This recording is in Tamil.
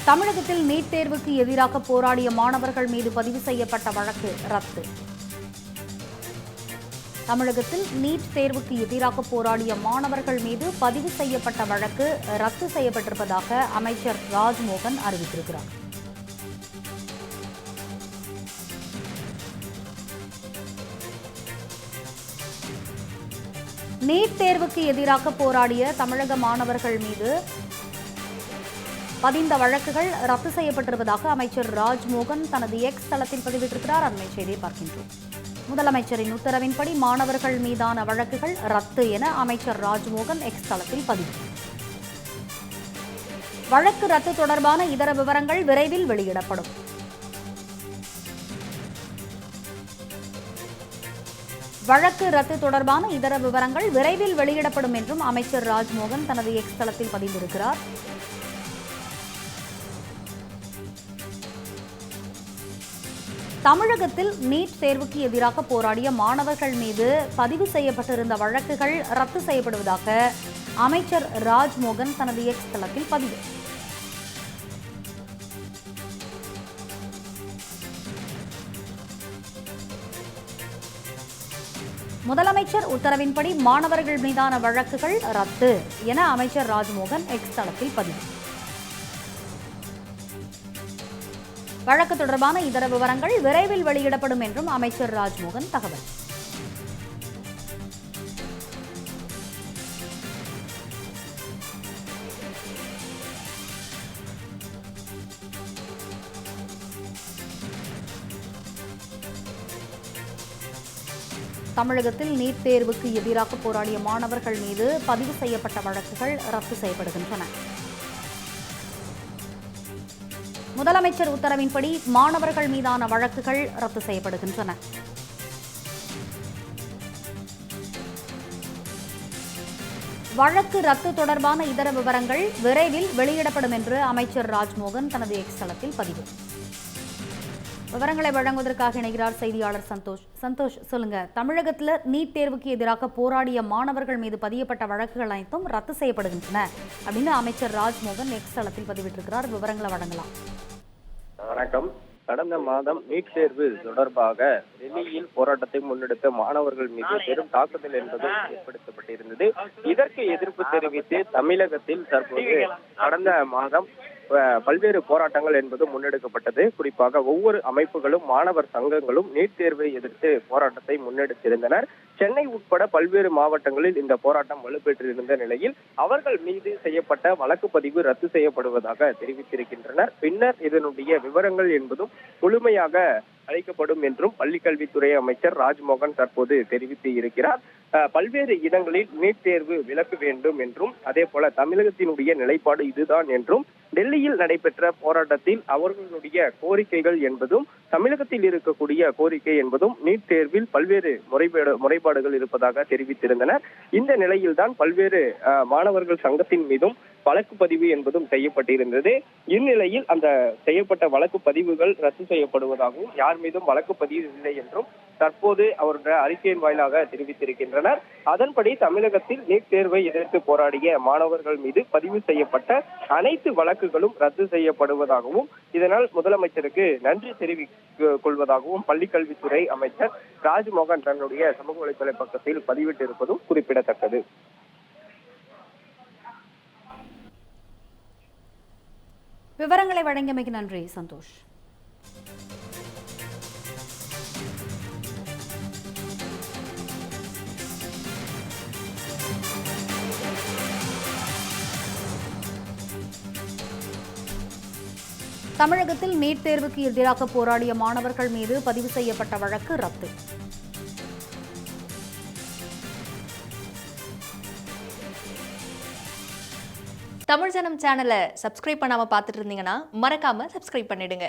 தமிழகத்தில் நீட் தேர்வுக்கு எதிராக போராடிய மாணவர்கள் மீது பதிவு செய்யப்பட்ட வழக்கு ரத்து. தமிழகத்தில் நீட் தேர்வுக்கு எதிராக போராடிய மாணவர்கள் மீது பதிவு செய்யப்பட்ட வழக்கு ரத்து செய்யப்பட்டிருப்பதாக அமைச்சர் ராஜ்மோகன் அறிவித்திருக்கிறார். நீட் தேர்வுக்கு எதிராக போராடிய தமிழக மாணவர்கள் மீது பதிந்த வழக்குகள் ரத்து செய்யப்பட்டிருப்பதாக அமைச்சர் ராஜ்மோகன் தனது எக்ஸ் தளத்தில் பதிவிட்டிருக்கிறார். அண்மை செய்தியை பார்க்கின்றோம். முதலமைச்சரின் உத்தரவின்படி மாணவர்கள் மீதான வழக்குகள் ரத்து என அமைச்சர் ராஜ்மோகன் எக்ஸ் தளத்தில் பதிவு. வழக்கு ரத்து தொடர்பான இதர விவரங்கள் விரைவில் வெளியிடப்படும். வழக்கு ரத்து தொடர்பான இதர விவரங்கள் விரைவில் வெளியிடப்படும் என்றும் அமைச்சர் ராஜ்மோகன் தனது எக்ஸ் தளத்தில் பதிந்திருக்கிறார். தமிழகத்தில் நீட் தேர்வுக்கு எதிராக போராடிய மாணவர்கள் மீது பதிவு செய்யப்பட்டிருந்த வழக்குகள் ரத்து செய்யப்படுவதாக அமைச்சர் ராஜ்மோகன் தனது எக்ஸ் தளத்தில் பதிவு. முதலமைச்சர் உத்தரவின்படி மாணவர்கள் மீதான வழக்குகள் ரத்து என அமைச்சர் ராஜ்மோகன் எக்ஸ் தளத்தில் பதிவு. வழக்கு தொடர்பான இதர விவரங்கள் விரைவில் வெளியிடப்படும் என்றும் அமைச்சர் ராஜ்மோகன் தகவல். தமிழகத்தில் நீட் தேர்வுக்கு எதிராக போராடிய மாணவர்கள் மீது பதிவு செய்யப்பட்ட வழக்குகள் ரத்து செய்யப்படுகின்றன. முதலமைச்சர் உத்தரவின்படி மாணவர்கள் மீதான வழக்குகள் ரத்து செய்யப்படுகின்றன. வழக்கு ரத்து தொடர்பான இதர விவரங்கள் விரைவில் வெளியிடப்படும் என்று அமைச்சர் ராஜ்மோகன் தனது எக்ஸ் தளத்தில் பதிவு. விவரங்களை வழங்குவதற்காக இணைகிறார் செய்தியாளர் சந்தோஷ். சந்தோஷ், சொல்லுங்க, தமிழகத்தில் நீட் தேர்வுக்கு எதிராக போராடிய மாணவர்கள் மீது பதியப்பட்ட வழக்குகள் அனைத்தும் ரத்து செய்யப்படுகின்றன அப்படின்னு அமைச்சர் ராஜ்மோகன் எக்ஸ் தளத்தில் பதிவிட்டிருக்கிறார். விவரங்களை வழங்கலாம். வணக்கம். கடந்த மாதம் நீட் தேர்வு தொடர்பாக டெல்லியில் போராட்டத்தை முன்னெடுத்த மாணவர்கள் மீது பெரும் தாக்குதல் என்பதும் ஏற்படுத்தப்பட்டிருந்தது. இதற்கு எதிர்ப்பு தெரிவித்து தமிழகத்தில் தற்போது கடந்த மாதம் பல்வேறு போராட்டங்கள் என்பது முன்னெடுக்கப்பட்டது. குறிப்பாக ஒவ்வொரு அமைப்புகளும் மாணவர் சங்கங்களும் நீட் தேர்வை எதிர்த்து போராட்டத்தை முன்னெடுத்திருந்தனர். சென்னை உட்பட பல்வேறு மாவட்டங்களில் இந்த போராட்டம் வலுப்பெற்றிருந்த நிலையில் அவர்கள் மீது செய்யப்பட்ட வழக்கு பதிவு ரத்து செய்யப்படுவதாக தெரிவித்திருக்கின்றனர். பின்னர் இதனுடைய விவரங்கள் என்பதும் முழுமையாக அளிக்கப்படும் என்றும் பள்ளிக்கல்வித்துறை அமைச்சர் ராஜ்மோகன் தற்போது தெரிவித்து இருக்கிறார். பல்வேறு இடங்களில் நீட் தேர்வு விலக்கு வேண்டும் என்றும் அதே போல தமிழகத்தினுடைய நிலைப்பாடு இதுதான் என்றும் டெல்லியில் நடைபெற்ற போராட்டத்தில் அவர்களுடைய கோரிக்கைகள் என்பதும் தமிழகத்தில் இருக்கக்கூடிய கோரிக்கை என்பதும் நீட் தேர்வில் பல்வேறு முறைப்பாடுகள் இருப்பதாக தெரிவித்திருந்தனர். இந்த நிலையில்தான் பல்வேறு மாணவர்கள் சங்கத்தின் மீதும் வழக்கு பதிவு என்பதும் செய்யப்பட்டிருந்தது. இந்நிலையில் அந்த செய்யப்பட்ட வழக்கு பதிவுகள் ரத்து செய்யப்படுவதாகவும் யார் மீதும் வழக்கு பதிவு இல்லை என்றும் தற்போது அவருடைய அறிக்கையின் வாயிலாக தெரிவித்திருக்கின்றனர். அதன்படி தமிழகத்தில் நீட் தேர்வை எதிர்த்து போராடிய மாணவர்கள் மீது பதிவு செய்யப்பட்ட அனைத்து வழக்குகளும் ரத்து செய்யப்படுவதாகவும் இதனால் முதலமைச்சருக்கு நன்றி தெரிவித்துக் கொள்வதாகவும் பள்ளிக்கல்வித்துறை அமைச்சர் ராஜ்மோகன் தன்னுடைய சமூக வலைதள பக்கத்தில் பதிவிட்டிருப்பதும் குறிப்பிடத்தக்கது. விவரங்களை வழங்கியமைக்கு நன்றி சந்தோஷ். தமிழகத்தில் நீட் தேர்வுக்கு எதிராக போராடிய மாணவர்கள் மீது பதிவு செய்யப்பட்ட வழக்கு ரத்து. தமிழ் ஜனம் சேனலை சப்ஸ்கிரைப் பண்ணாம பார்த்துட்டு இருந்தீங்கன்னா மறக்காம சப்ஸ்கிரைப் பண்ணிடுங்க.